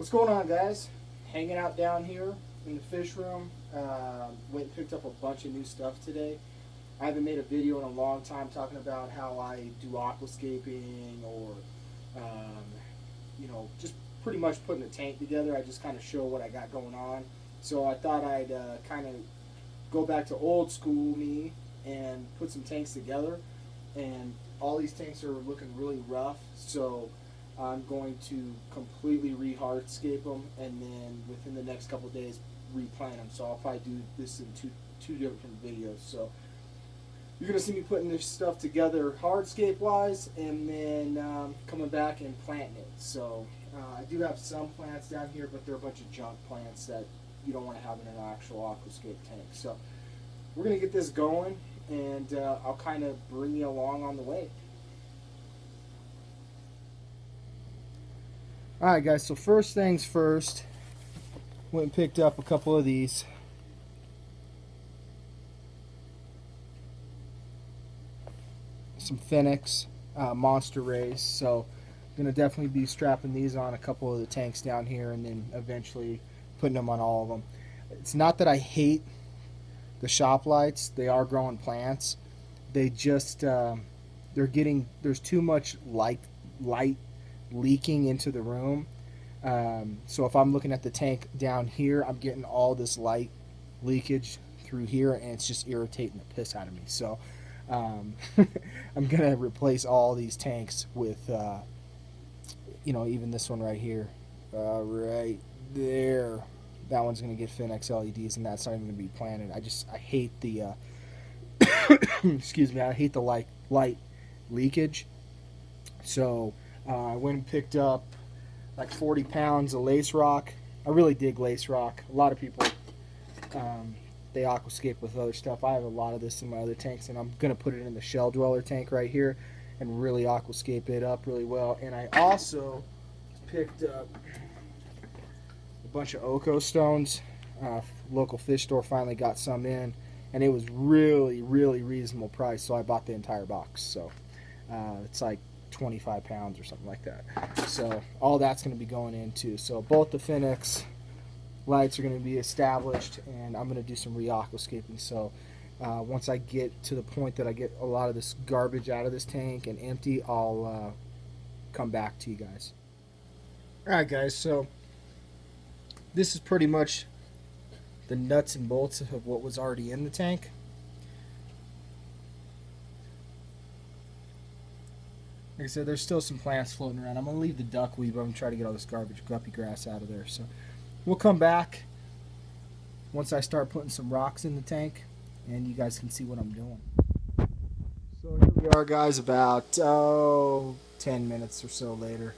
What's going on, guys? Hanging out down here in the fish room. Went and picked up a bunch of new stuff today. I haven't made a video in a long time talking about how I do aquascaping or, just pretty much putting a tank together. I just kind of show what I got going on. So I thought I'd kind of go back to old school me and put some tanks together. And all these tanks are looking really rough. So I'm going to completely re-hardscape them, and then within the next couple of days replant them. So I'll probably do this in two different videos. So you're going to see me putting this stuff together hardscape wise, and then coming back and planting it. So I do have some plants down here, but they're a bunch of junk plants that you don't want to have in an actual aquascape tank. So we're going to get this going, and I'll kind of bring you along on the way. Alright guys, so first things first, went and picked up a couple of these. Some finnex monster rays. So I'm going to definitely be strapping these on a couple of the tanks down here, and then eventually putting them on all of them. It's not that I hate the shop lights. They are growing plants. They just, there's too much light leaking into the room. So if I'm looking at the tank down here, I'm getting all this light leakage through here, and it's just irritating the piss out of me. So I'm gonna replace all these tanks with even this one right here, right there. That one's gonna get finnex LEDs, and that's not even gonna be planted. I hate the excuse me, I hate the light leakage. So I went and picked up like 40 pounds of lace rock. I really dig lace rock. A lot of people, they aquascape with other stuff. I have a lot of this in my other tanks, and I'm going to put it in the shell dweller tank right here and really aquascape it up really well. And I also picked up a bunch of Oko stones. Local fish store finally got some in, and it was really, really reasonable price, so I bought the entire box. So it's like 25 pounds or something like that. So all that's going to be going into. So both the finnex lights are going to be established, and I'm going to do some re-aquascaping. So once I get to the point that I get a lot of this garbage out of this tank and empty, I'll come back to you guys. Alright guys, so this is pretty much the nuts and bolts of what was already in the tank. Like I said, there's still some plants floating around. I'm going to leave the duckweed, but I'm going to try to get all this garbage, guppy grass out of there. So we'll come back once I start putting some rocks in the tank, and you guys can see what I'm doing. So here we are, guys, about 10 minutes or so later.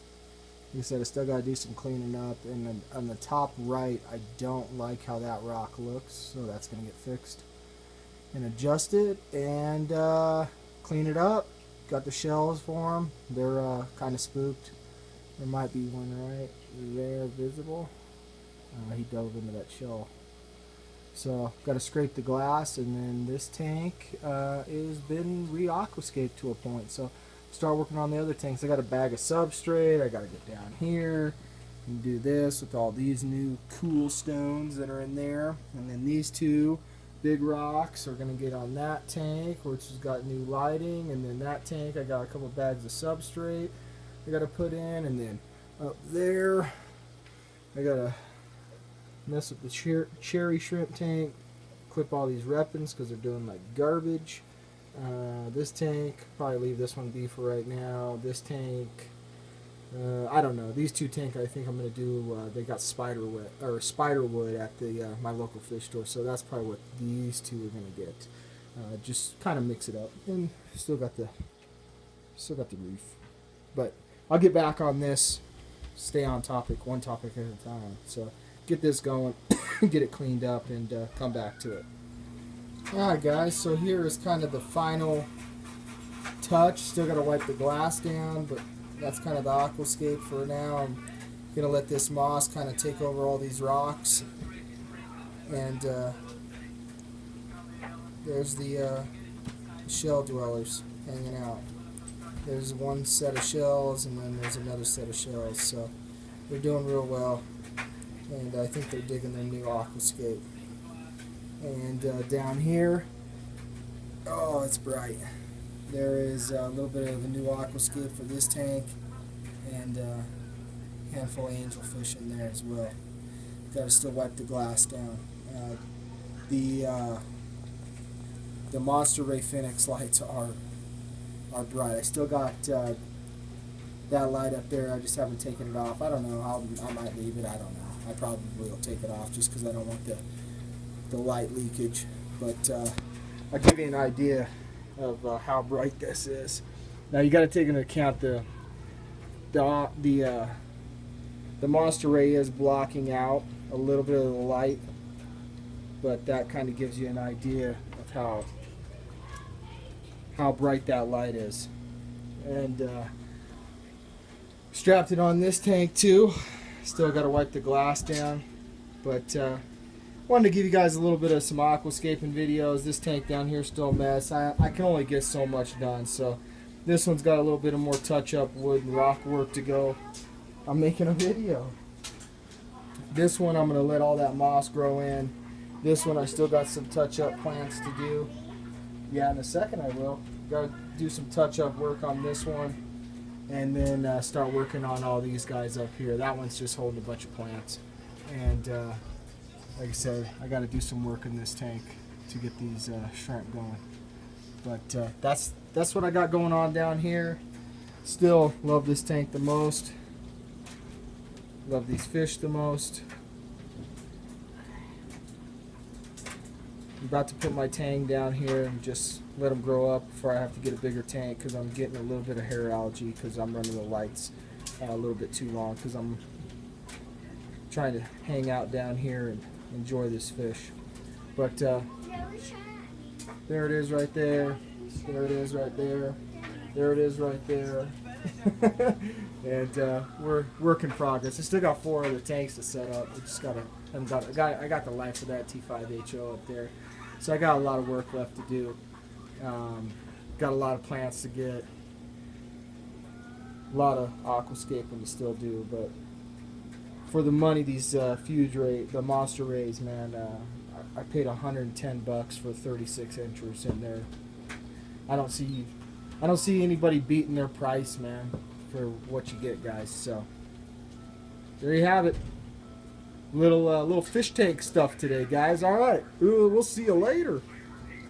Like I said, I still got to do some cleaning up. And on the top right, I don't like how that rock looks, so that's going to get fixed. And adjust it and clean it up. Got the shells for them. They're kind of spooked. There might be one right there visible. He dove into that shell. So got to scrape the glass, and then this tank is been re-aquascaped to a point. So start working on the other tanks. I got a bag of substrate. I got to get down here and do this with all these new cool stones that are in there, and then these two big rocks are going to get on that tank, which has got new lighting. And then that tank, I got a couple bags of substrate I got to put in. And then up there, I got to mess with the cherry shrimp tank, clip all these repens because they're doing like garbage. This tank, probably leave this one be for right now. This tank, I don't know. These two tanks, I think I'm going to do, they got spider wood at the my local fish store, so that's probably what these two are going to get. Just kind of mix it up, and still got the reef. But I'll get back on this. Stay on topic, one topic at a time. So get this going, get it cleaned up, and come back to it. Alright guys, so here is kind of the final touch. Still got to wipe the glass down, but that's kind of the aquascape for now. I'm going to let this moss kind of take over all these rocks. And there's the shell dwellers hanging out. There's one set of shells, and then there's another set of shells. So They're doing real well, and I think they're digging their new Aquascape. And down here, oh, it's bright. There is a little bit of a new Aquascape for this tank, and a handful of angelfish in there as well. Got to still wipe the glass down. The Monster Ray Finnex lights are bright. I still got that light up there. I just haven't taken it off. I don't know. I might leave it. I don't know. I probably will take it off just because I don't want the light leakage. But I'll give you an idea of how bright this is. Now you got to take into account the Monster Ray is blocking out a little bit of the light, but that kind of gives you an idea of how bright that light is. And strapped it on this tank too. Still got to wipe the glass down, but wanted to give you guys a little bit of some aquascaping videos. This tank down here is still a mess. I can only get so much done, so this one's got a little bit of more touch-up wood and rock work to go. I'm making a video. This one I'm going to let all that moss grow in. This one I still got some touch-up plants to do. Yeah, in a second I will. Got to do some touch-up work on this one, and then start working on all these guys up here. That one's just holding a bunch of plants. And like I said, I got to do some work in this tank to get these shrimp going. But that's what I got going on down here. Still love this tank the most. Love these fish the most. I'm about to put my tang down here and just let them grow up before I have to get a bigger tank, because I'm getting a little bit of hair allergy because I'm running the lights a little bit too long, because I'm trying to hang out down here and enjoy this fish. But there it is right there. There it is right there. There it is right there. And we're work in progress. I still got 4 other tanks to set up. We just gotta. I got the life of that T5HO up there, so I got a lot of work left to do. Got a lot of plants to get. A lot of aquascaping to still do, but for the money, these the Monster Rays, man, I paid $110 for 36 inchers in there. I don't see anybody beating their price, man, for what you get, guys. So there you have it. Little fish tank stuff today, guys. All right, we'll see you later.